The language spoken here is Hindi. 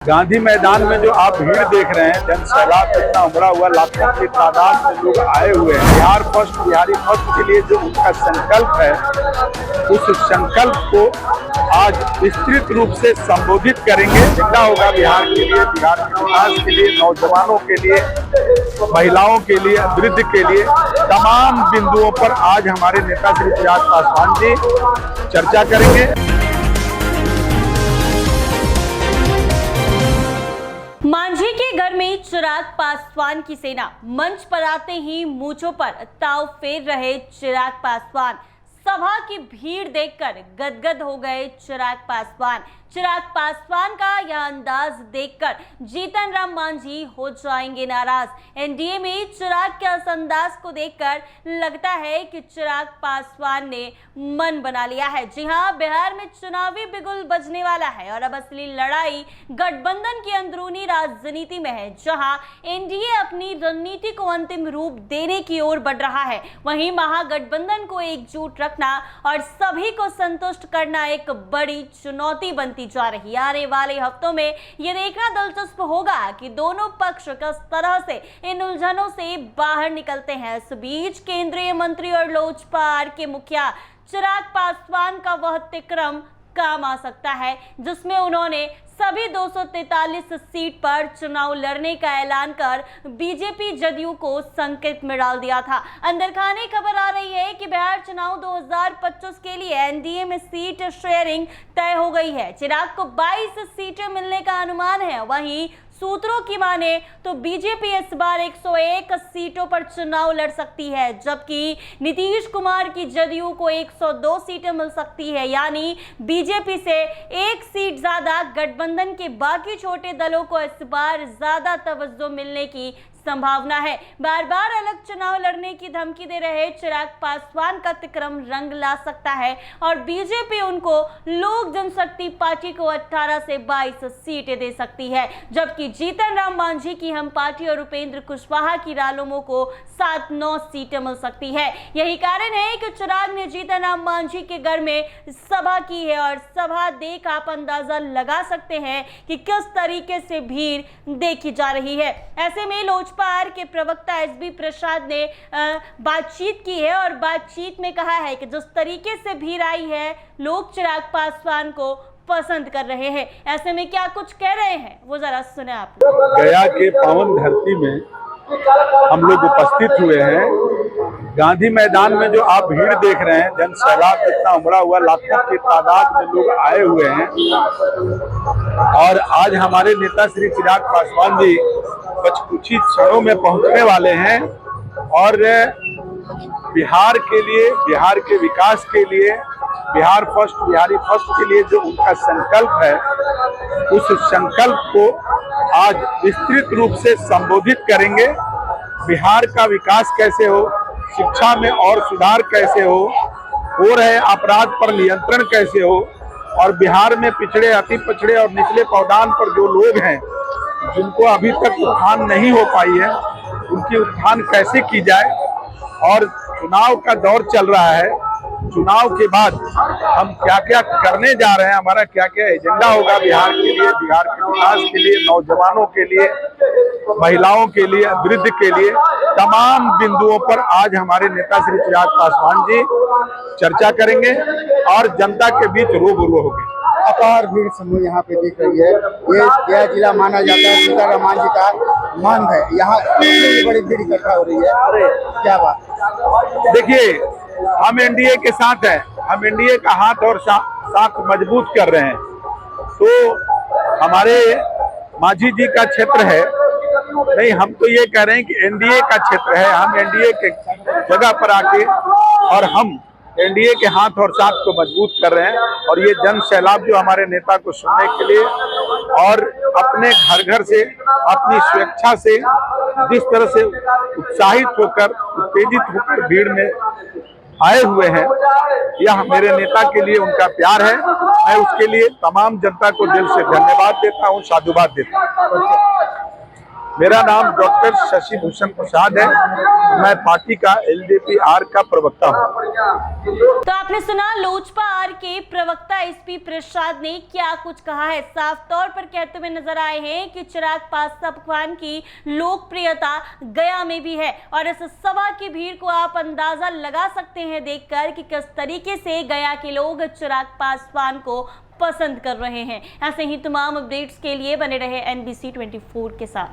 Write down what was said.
गांधी मैदान में जो आप भीड़ देख रहे हैं, जन सैलाब इतना उमड़ा हुआ, लाखों की तादाद में लोग आए हुए हैं। बिहार फर्स्ट, बिहारी फर्स्ट के लिए जो उनका संकल्प है, उस संकल्प को आज विस्तृत रूप से संबोधित करेंगे। जितना होगा बिहार के लिए, बिहार के विकास के लिए, नौजवानों के लिए, महिलाओं के लिए, वृद्ध के लिए, तमाम बिंदुओं पर आज हमारे नेता श्री चिराग पासवान जी चर्चा करेंगे। मांझी के घर में चिराग पासवान की सेना, मंच पर आते ही मूंछों पर ताव फेर रहे चिराग पासवान। सभा की भीड़ देखकर गदगद हो गए चिराग पासवान। चिराग पासवान का यह अंदाज देखकर जीतन राम मांझी हो जाएंगे नाराज। एनडीए में चिराग के इस अंदाज को देखकर लगता है कि चिराग पासवान ने मन बना लिया है। जी हां, बिहार में चुनावी बिगुल बजने वाला है और अब असली लड़ाई गठबंधन की अंदरूनी राजनीति में है, जहां एनडीए अपनी रणनीति को अंतिम रूप देने की ओर बढ़ रहा है। वहीं महागठबंधन को एकजुट रखना और सभी को संतुष्ट करना एक बड़ी चुनौती बनती जा रही है। आने वाले हफ्तों में यह देखना दिलचस्प होगा कि दोनों पक्ष किस तरह से इन उलझनों से बाहर निकलते हैं। इस बीच केंद्रीय मंत्री और लोजपा के मुखिया चिराग पासवान का वह तिक्रम काम आ सकता है जिसमें उन्होंने सभी 243 सीट पर चुनाव लड़ने का ऐलान कर बीजेपी जदयू को संकट में डाल दिया था। अंदर खाने खबर आ रही है कि बिहार चुनाव 2025 के लिए एनडीए में सीट शेयरिंग तय हो गई है। चिराग को 22 सीटें मिलने का अनुमान है। वहीं सूत्रों की माने तो बीजेपी इस बार 101 सीटों पर चुनाव लड़ सकती है, जबकि नीतीश कुमार की जदयू को 102 सीटें मिल सकती है। यानी बीजेपी से एक सीट ज्यादा गठबंधन के बाकी छोटे दलों को इस बार ज्यादा तवज्जो मिलने की संभावना है। बार बार अलग चुनाव लड़ने की धमकी दे रहे चिराग पासवान का तिक्रम रंग ला सकता है और बीजेपी उनको लोक जनशक्ति पार्टी को 18 से 22 सीटें दे सकती है, जबकि जीतन राम मांझी की हम पार्टी और उपेंद्र कुशवाहा की रालोमो को 7-9 सीटें मिल सकती है। यही कारण है कि चिराग ने जीतन राम मांझी के घर में सभा की है और सभा देख आप अंदाजा लगा सकते हैं कि किस तरीके से भीड़ देखी जा रही है। ऐसे में लोजपा के प्रवक्ता एसबी प्रसाद ने बातचीत की है और बातचीत में कहा है कि जिस तरीके से भीड़ आई है, लोग चिराग पासवान को पसंद कर रहे हैं। ऐसे में क्या कुछ कह रहे हैं वो जरा सुने आप। गया के पावन धरती में हम लोग उपस्थित हुए हैं। गांधी मैदान में जो आप भीड़ देख रहे हैं, जन सैलाब इतना उमड़ा हुआ, लाखों की तादाद में लोग आए हुए हैं और आज हमारे नेता श्री चिराग पासवान जी कुछ ही क्षणों में पहुंचने वाले हैं और बिहार के लिए, बिहार के विकास के लिए, बिहार फर्स्ट, बिहारी फर्स्ट के लिए जो उनका संकल्प है, उस संकल्प को आज विस्तृत रूप से संबोधित करेंगे। बिहार का विकास कैसे हो, शिक्षा में और सुधार कैसे हो रहे अपराध पर नियंत्रण कैसे हो और बिहार में पिछड़े, अति पिछड़े और निचले पावदान पर जो लोग हैं जिनको अभी तक उत्थान नहीं हो पाई है, उनकी उत्थान कैसे की जाए। और चुनाव का दौर चल रहा है, चुनाव के बाद हम क्या क्या करने जा रहे हैं, हमारा क्या क्या एजेंडा होगा बिहार के लिए, बिहार के विकास के लिए, नौजवानों के लिए, महिलाओं के लिए, वृद्ध के लिए, तमाम बिंदुओं पर आज हमारे नेता श्री चिराग पासवान जी चर्चा करेंगे और जनता के बीच रूबरू होंगे। अपार भीड़ समूह यहाँ पे दिख रही है। ये गया जिला माना जाता है जीतन राम मांझी का मन है। यहाँ बड़ी भीड़ इकट्ठा हो रही है। क्या बात? देखिए, हम एनडीए के साथ हैं, हम एनडीए का हाथ और साथ मजबूत कर रहे हैं। तो हमारे मांझी जी का क्षेत्र है नहीं, हम तो ये कह रहे हैं कि एनडीए का क्षेत्र है। हम एनडीए के जगह पर आके और हम एनडीए के हाथ और साथ को मजबूत कर रहे हैं और ये जन सैलाब जो हमारे नेता को सुनने के लिए और अपने घर घर से, अपनी स्वेच्छा से जिस तरह से उत्साहित होकर, उत्तेजित होकर भीड़ में आए हुए हैं, यह मेरे नेता के लिए उनका प्यार है। मैं उसके लिए तमाम जनता को दिल से धन्यवाद देता हूँ, साधुवाद देता हूँ। मेरा नाम डॉक्टर शशि भूषण प्रसाद है। मैं पार्टी का एलजेपी आर का प्रवक्ता हूँ। तो आपने सुना लोजपा आर के प्रवक्ता एसपी प्रसाद ने क्या कुछ कहा है। साफ तौर पर कहते हुए नजर आए हैं कि चिराग पासवान पकवान की लोकप्रियता गया में भी है और इस सभा की भीड़ को आप अंदाजा लगा सकते हैं देखकर कि किस तरीके से गया के लोग चिराग पासवान को पसंद कर रहे हैं। ऐसे ही तमाम अपडेट्स के लिए बने रहे NBC 24 के साथ।